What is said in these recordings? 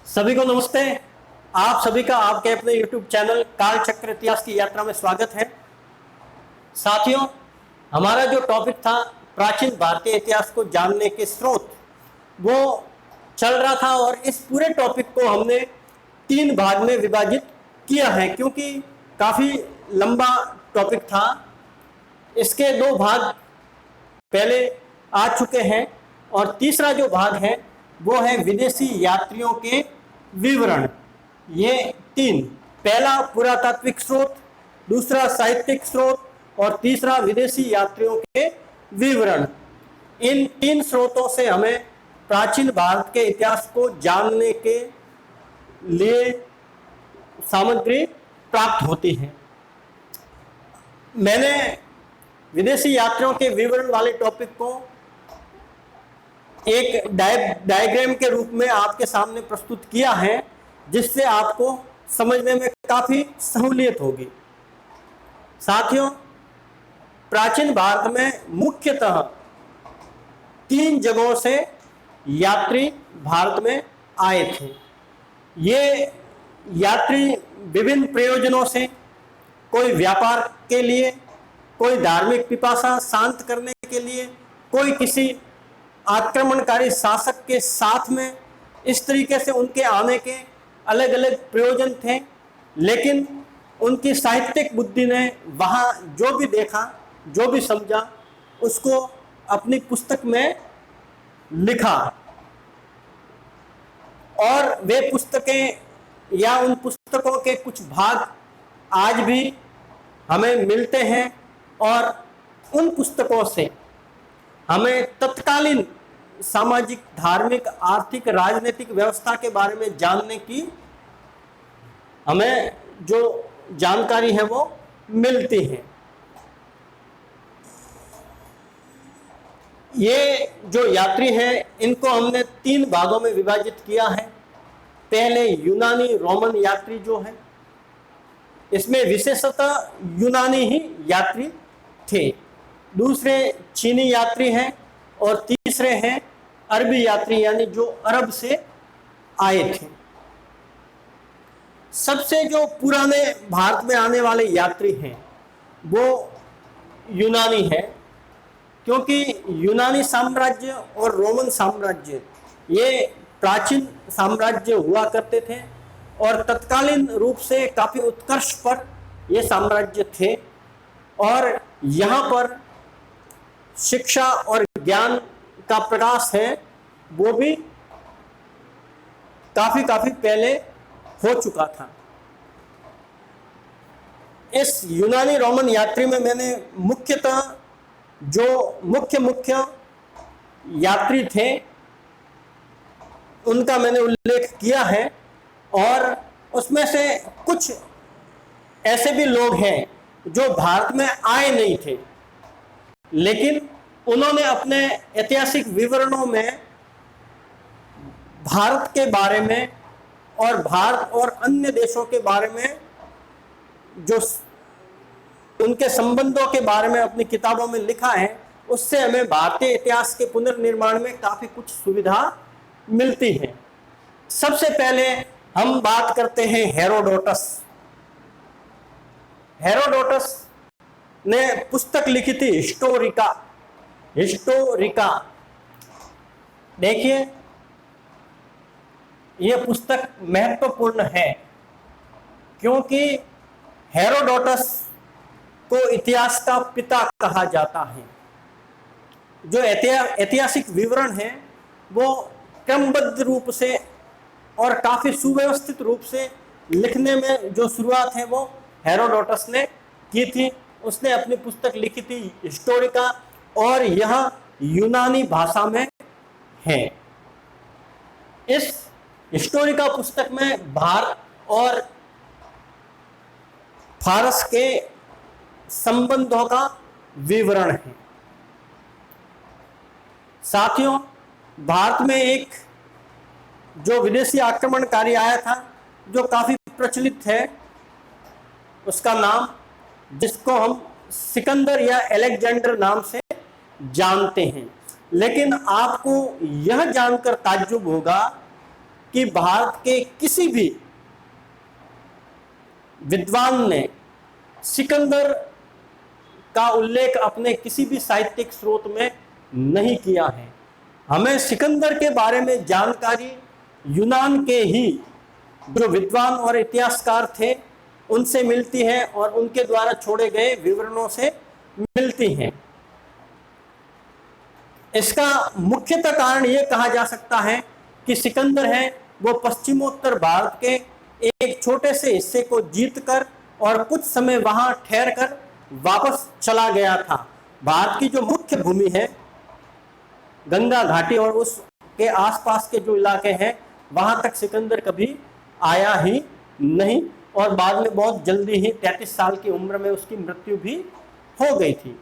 सभी को नमस्ते। आप सभी का आपके अपने YouTube चैनल काल चक्र इतिहास की यात्रा में स्वागत है। साथियों, हमारा जो टॉपिक था प्राचीन भारतीय इतिहास को जानने के स्रोत, वो चल रहा था और इस पूरे टॉपिक को हमने 3 भाग में विभाजित किया है क्योंकि काफ़ी लंबा टॉपिक था। इसके 2 भाग पहले आ चुके हैं और तीसरा जो भाग है वो है विदेशी यात्रियों के विवरण। ये 3, पहला पुरातात्विक स्रोत, दूसरा साहित्यिक स्रोत और तीसरा विदेशी यात्रियों के विवरण। इन 3 स्रोतों से हमें प्राचीन भारत के इतिहास को जानने के लिए सामग्री प्राप्त होती है। मैंने विदेशी यात्रियों के विवरण वाले टॉपिक को एक डायग्राम के रूप में आपके सामने प्रस्तुत किया है, जिससे आपको समझने में काफ़ी सहूलियत होगी। साथियों, प्राचीन भारत में मुख्यतः 3 जगहों से यात्री भारत में आए थे। ये यात्री विभिन्न प्रयोजनों से, कोई व्यापार के लिए, कोई धार्मिक पिपासा शांत करने के लिए, कोई किसी आक्रमणकारी शासक के साथ में, इस तरीके से उनके आने के अलग अलग प्रयोजन थे। लेकिन उनकी साहित्यिक बुद्धि ने वहाँ जो भी देखा, जो भी समझा, उसको अपनी पुस्तक में लिखा और वे पुस्तकें या उन पुस्तकों के कुछ भाग आज भी हमें मिलते हैं और उन पुस्तकों से हमें तत्कालीन सामाजिक, धार्मिक, आर्थिक, राजनीतिक व्यवस्था के बारे में जानने की हमें जो जानकारी है वो मिलती है। ये जो यात्री हैं, इनको हमने 3 भागों में विभाजित किया है। पहले यूनानी रोमन यात्री जो है, इसमें विशेषतः यूनानी ही यात्री थे। दूसरे चीनी यात्री हैं और तीसरे हैं अरबी यात्री, यानी जो अरब से आए थे। सबसे जो पुराने भारत में आने वाले यात्री हैं वो यूनानी है, क्योंकि यूनानी साम्राज्य और रोमन साम्राज्य ये प्राचीन साम्राज्य हुआ करते थे और तत्कालीन रूप से काफ़ी उत्कर्ष पर ये साम्राज्य थे और यहाँ पर शिक्षा और ज्ञान का प्रकाश है वो भी काफ़ी पहले हो चुका था। इस यूनानी रोमन यात्री में मैंने मुख्यतः जो मुख्य यात्री थे उनका मैंने उल्लेख किया है और उसमें से कुछ ऐसे भी लोग हैं जो भारत में आए नहीं थे, लेकिन उन्होंने अपने ऐतिहासिक विवरणों में भारत के बारे में और भारत और अन्य देशों के बारे में, जो उनके संबंधों के बारे में अपनी किताबों में लिखा है, उससे हमें भारतीय इतिहास के पुनर्निर्माण में काफ़ी कुछ सुविधा मिलती है। सबसे पहले हम बात करते हैं हेरोडोटस। हेरोडोटस ने पुस्तक लिखी थी हिस्टोरिका। देखिए, यह पुस्तक महत्वपूर्ण है क्योंकि हेरोडोटस को इतिहास का पिता कहा जाता है। जो ऐतिहासिक विवरण है वो क्रमबद्ध रूप से और काफ़ी सुव्यवस्थित रूप से लिखने में जो शुरुआत है वो हेरोडोटस ने की थी। उसने अपनी पुस्तक लिखी थी हिस्टोरिका और यह यूनानी भाषा में है। इस हिस्टोरिका पुस्तक में भारत और फारस के संबंधों का विवरण है। साथियों, भारत में एक जो विदेशी आक्रमणकारी आया था जो काफ़ी प्रचलित है, उसका नाम, जिसको हम सिकंदर या अलेक्जेंडर नाम से जानते हैं। लेकिन आपको यह जानकर ताज्जुब होगा कि भारत के किसी भी विद्वान ने सिकंदर का उल्लेख अपने किसी भी साहित्यिक स्रोत में नहीं किया है। हमें सिकंदर के बारे में जानकारी यूनान के ही जो विद्वान और इतिहासकार थे उनसे मिलती है और उनके द्वारा छोड़े गए विवरणों से मिलती हैं। इसका मुख्यतः कारण यह कहा जा सकता है कि सिकंदर है वो पश्चिमोत्तर भारत के एक छोटे से हिस्से को जीतकर और कुछ समय वहां ठहरकर वापस चला गया था। भारत की जो मुख्य भूमि है गंगा घाटी और उसके आसपास के जो इलाके हैं वहां तक सिकंदर कभी आया ही नहीं और बाद में बहुत जल्दी ही 33 साल की उम्र में उसकी मृत्यु भी हो गई थी।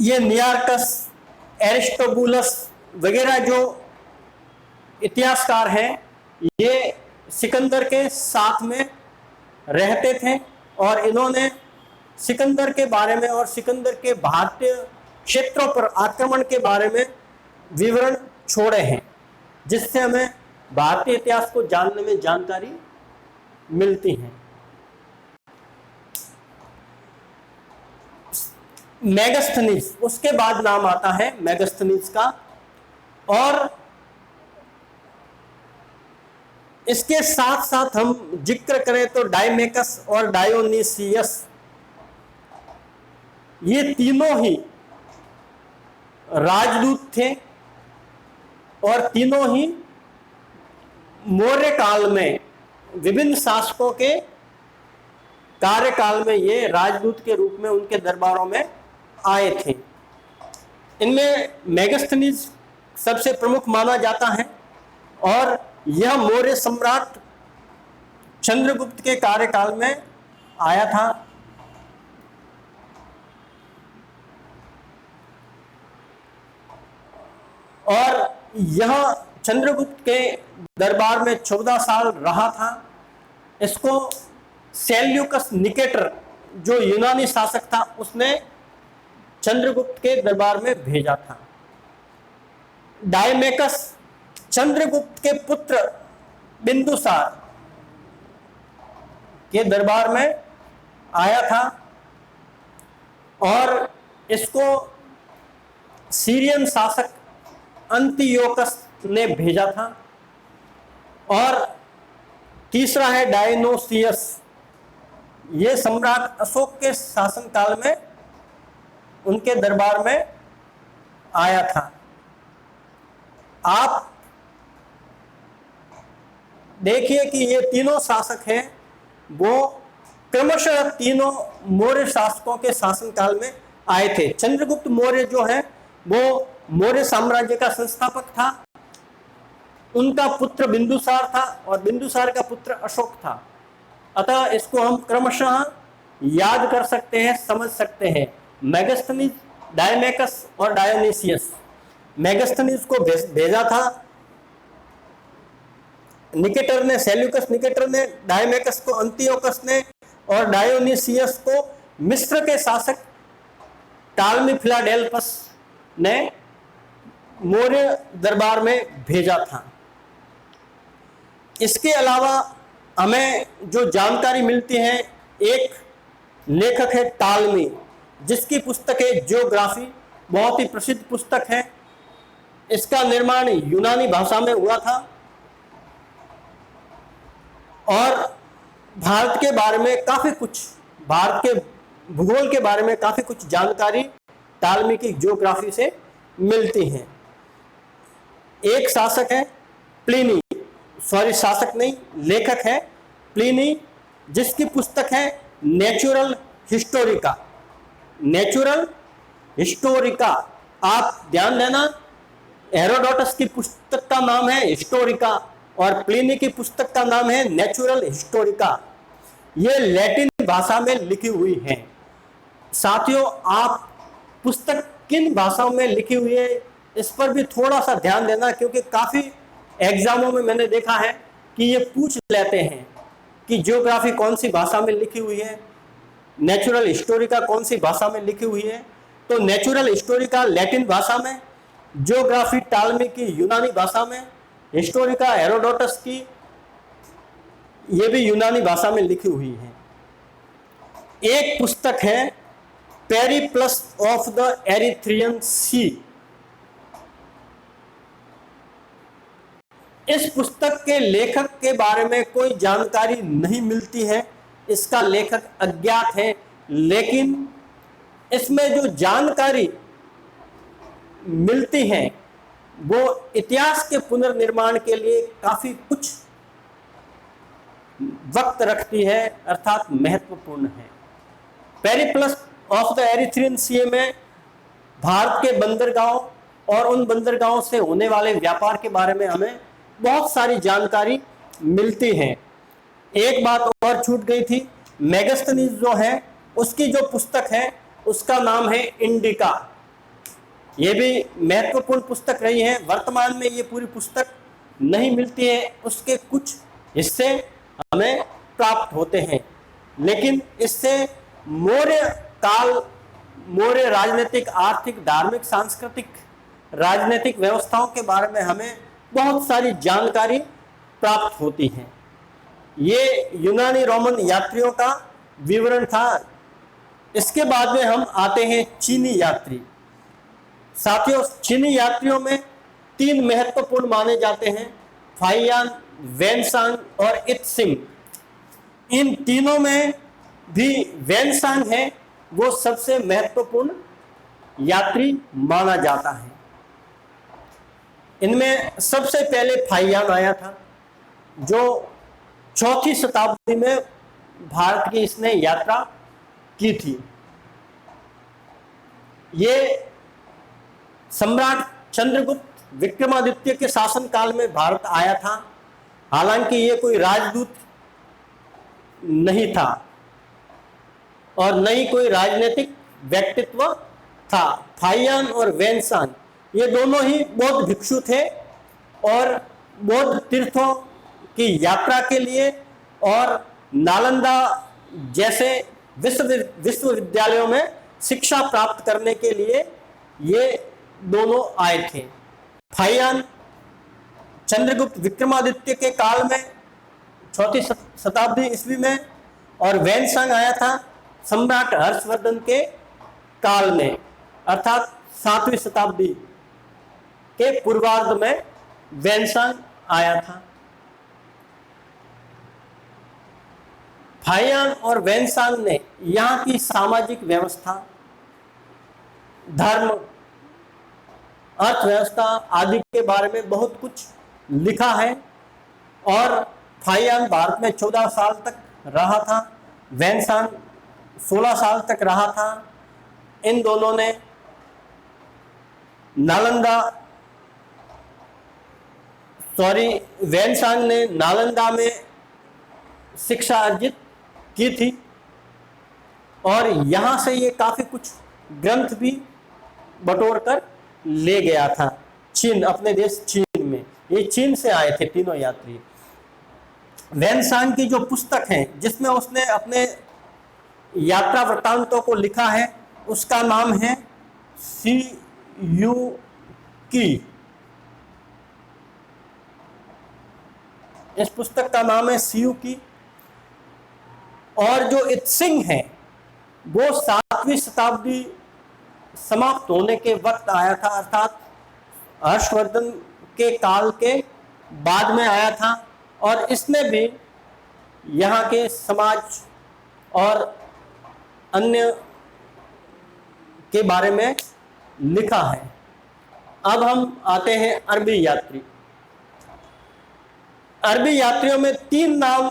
ये नियार्कस, एरिस्टोबुलस वगैरह जो इतिहासकार हैं ये सिकंदर के साथ में रहते थे और इन्होंने सिकंदर के बारे में और सिकंदर के भारतीय क्षेत्रों पर आक्रमण के बारे में विवरण छोड़े हैं, जिससे हमें भारतीय इतिहास को जानने में जानकारी मिलती है। मेगास्थनीज उसके बाद नाम आता है मेगास्थनीज का, और इसके साथ साथ हम जिक्र करें तो डायमेकस और डायोनीसियस, ये तीनों ही राजदूत थे और तीनों ही मौर्य काल में विभिन्न शासकों के कार्यकाल में ये राजदूत के रूप में उनके दरबारों में आए थे। इनमें मेगास्थनीज सबसे प्रमुख माना जाता है और यह मौर्य सम्राट चंद्रगुप्त के कार्यकाल में आया था। और यह चंद्रगुप्त के दरबार में 14 साल रहा था। इसको सेल्यूकस निकेटर जो यूनानी शासक था उसने चंद्रगुप्त के दरबार में भेजा था। डायमेकस चंद्रगुप्त के पुत्र बिंदुसार के दरबार में आया था और इसको सीरियन शासक अंतियोकस ने भेजा था। और तीसरा है डायनोसियस, ये सम्राट अशोक के शासनकाल में उनके दरबार में आया था। आप देखिए कि ये तीनों शासक हैं वो क्रमशः तीनों मौर्य शासकों के शासनकाल में आए थे। चंद्रगुप्त मौर्य जो है वो मौर्य साम्राज्य का संस्थापक था, उनका पुत्र बिंदुसार था और बिंदुसार का पुत्र अशोक था। अतः इसको हम क्रमशः याद कर सकते हैं, समझ सकते हैं। मेगास्थनीज, डायमेकस और डायोनीसियस। मेगास्थनीज को भेजा था निकेटर ने, सेल्यूकस निकेटर ने, डायमेकस को अंतियोकस ने और डायोनीसियस को मिस्र के शासक टालमी फिलाडेल्फस ने मौर्य दरबार में भेजा था। इसके अलावा हमें जो जानकारी मिलती है, एक लेखक है टालमी, जिसकी पुस्तक है ज्योग्राफी, बहुत ही प्रसिद्ध पुस्तक है। इसका निर्माण यूनानी भाषा में हुआ था और भारत के बारे में काफी कुछ, भारत के भूगोल के बारे में काफी कुछ जानकारी टालमी की ज्योग्राफी से मिलती है। एक शासक है प्लिनी, सॉरी शासक नहीं, लेखक है प्लिनी, जिसकी पुस्तक है नेचुरल हिस्टोरिका। नेचुरल हिस्टोरिका, आप ध्यान देना, हेरोडोटस की पुस्तक का नाम है हिस्टोरिका और प्लिनी की पुस्तक का नाम है नेचुरल हिस्टोरिका। ये लैटिन भाषा में लिखी हुई है। साथियों, आप पुस्तक किन भाषाओं में लिखी हुई है इस पर भी थोड़ा सा ध्यान देना, क्योंकि काफी एग्जामों में मैंने देखा है कि ये पूछ लेते हैं कि ज्योग्राफी कौन सी भाषा में लिखी हुई है, नेचुरल हिस्टोरिका कौन सी भाषा में लिखी हुई है। तो नेचुरल हिस्टोरिका लैटिन भाषा में, ज्योग्राफी टालमी की यूनानी भाषा में हिस्टोरिका हेरोडोटस की, ये भी यूनानी भाषा में लिखी हुई है। एक पुस्तक है पेरिप्लस ऑफ द एरिथ्रियन सी। इस पुस्तक के लेखक के बारे में कोई जानकारी नहीं मिलती है, इसका लेखक अज्ञात है, लेकिन इसमें जो जानकारी मिलती है वो इतिहास के पुनर्निर्माण के लिए काफी कुछ वक्त रखती है, अर्थात महत्वपूर्ण है। पेरिप्लस ऑफ द एरिथ्रियन सी में भारत के बंदरगाहों और उन बंदरगाहों से होने वाले व्यापार के बारे में हमें बहुत सारी जानकारी मिलती है। एक बात और छूट गई थी, मेगास्थनीज जो है उसकी जो पुस्तक है उसका नाम है इंडिका। ये भी महत्वपूर्ण पुस्तक रही है। वर्तमान में ये पूरी पुस्तक नहीं मिलती है, उसके कुछ हिस्से हमें प्राप्त होते हैं, लेकिन इससे मौर्य काल, मौर्य राजनीतिक, आर्थिक, धार्मिक, सांस्कृतिक, राजनीतिक व्यवस्थाओं के बारे में हमें बहुत सारी जानकारी प्राप्त होती है। ये यूनानी रोमन यात्रियों का विवरण था। इसके बाद में हम आते हैं चीनी यात्री। साथियों, चीनी यात्रियों में 3 महत्वपूर्ण माने जाते हैं, फाहियान, वैनसांग और इत्सिंग। इन तीनों में भी वैनसांग है वो सबसे महत्वपूर्ण यात्री माना जाता है। इनमें सबसे पहले फाहियान आया था, जो 4वीं शताब्दी में भारत की इसने यात्रा की थी। ये सम्राट चंद्रगुप्त विक्रमादित्य के शासनकाल में भारत आया था। हालांकि ये कोई राजदूत नहीं था और न ही कोई राजनीतिक व्यक्तित्व था। फाहियान और वैनसांग ये दोनों ही बौद्ध भिक्षु थे और बौद्ध तीर्थों की यात्रा के लिए और नालंदा जैसे विश्वविद्यालयों में शिक्षा प्राप्त करने के लिए ये दोनों आए थे। फाहियान चंद्रगुप्त विक्रमादित्य के काल में 4वीं शताब्दी ईस्वी में, और वैनसांग आया था सम्राट हर्षवर्धन के काल में, अर्थात 7वीं शताब्दी के पूर्वार्ध में वैनसांग आया था। फाहियान और वैनसांग ने यहाँ की सामाजिक व्यवस्था, धर्म, अर्थव्यवस्था आदि के बारे में बहुत कुछ लिखा है। और फाहियान भारत में 14 साल तक रहा था, वैनसांग 16 साल तक रहा था। इन दोनों ने वैनसांग ने नालंदा में शिक्षा अर्जित की थी और यहाँ से ये काफी कुछ ग्रंथ भी बटोर कर ले गया था चीन, अपने देश चीन में। ये चीन से आए थे तीनों यात्री। वैनसांग की जो पुस्तक है जिसमें उसने अपने यात्रा वृत्तांतों को लिखा है उसका नाम है सियुकी। इस पुस्तक का नाम है सियुकी। और जो इत्सिंग है वो 7वीं शताब्दी समाप्त होने के वक्त आया था, अर्थात हर्षवर्धन के काल के बाद में आया था। और इसने भी यहाँ के समाज और अन्य के बारे में लिखा है। अब हम आते हैं अरबी यात्री। अरबी यात्रियों में 3 नाम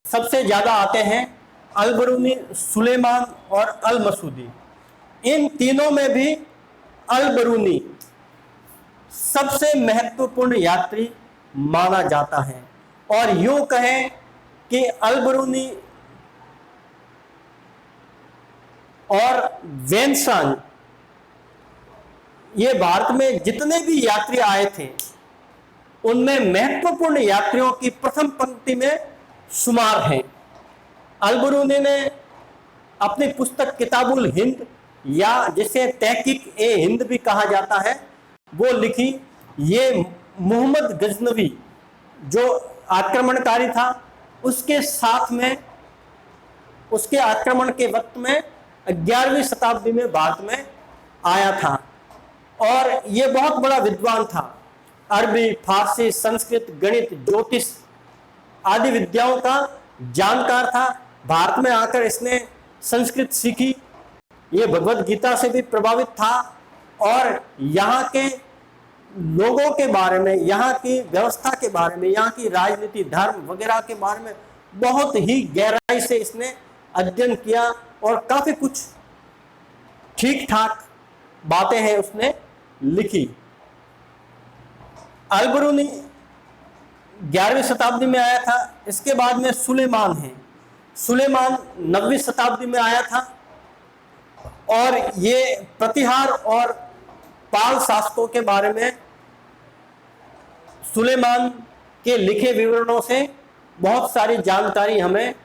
सबसे ज्यादा आते हैं, अल-बरूनी, सुलेमान और अल-मसूदी। इन तीनों में भी अल-बरूनी सबसे महत्वपूर्ण यात्री माना जाता है। और यूं कहें कि अल-बरूनी और वैनसांग ये भारत में जितने भी यात्री आए थे उनमें महत्वपूर्ण यात्रियों की प्रथम पंक्ति में शुमार हैं। अल-बरूनी ने अपनी पुस्तक किताबुल हिंद, या जिसे तहकीक ए हिंद भी कहा जाता है, वो लिखी ये मोहम्मद गजनवी जो आक्रमणकारी था, उसके साथ में उसके आक्रमण के वक्त में 11वीं शताब्दी में भारत में आया था और ये बहुत बड़ा विद्वान था। अरबी, फारसी, संस्कृत, गणित, ज्योतिष आदि विद्याओं का जानकार था। भारत में आकर इसने संस्कृत सीखी। ये भगवत गीता से भी प्रभावित था और यहाँ के लोगों के बारे में, यहाँ की व्यवस्था के बारे में, यहाँ की राजनीति, धर्म वगैरह के बारे में बहुत ही गहराई से इसने अध्ययन किया और काफी कुछ ठीक ठाक बातें हैं उसने लिखी। अल-बरूनी 11वीं शताब्दी में आया था। इसके बाद में सुलेमान है। सुलेमान 9वीं शताब्दी में आया था और ये प्रतिहार और पाल शासकों के बारे में सुलेमान के लिखे विवरणों से बहुत सारी जानकारी हमें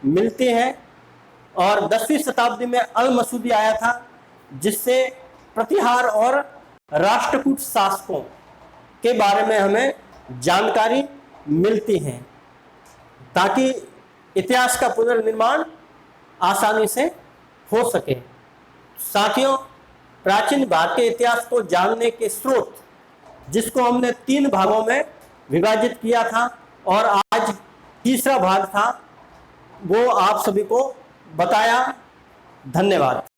मिलती है। और 10वीं शताब्दी में अल-मसूदी आया था, जिससे प्रतिहार और राष्ट्रकूट शासकों के बारे में हमें जानकारी मिलती है, ताकि इतिहास का पुनर्निर्माण आसानी से हो सके। साथियों, प्राचीन भारतीय इतिहास को जानने के स्रोत, जिसको हमने 3 भागों में विभाजित किया था और आज तीसरा भाग था, वो आप सभी को बताया। धन्यवाद।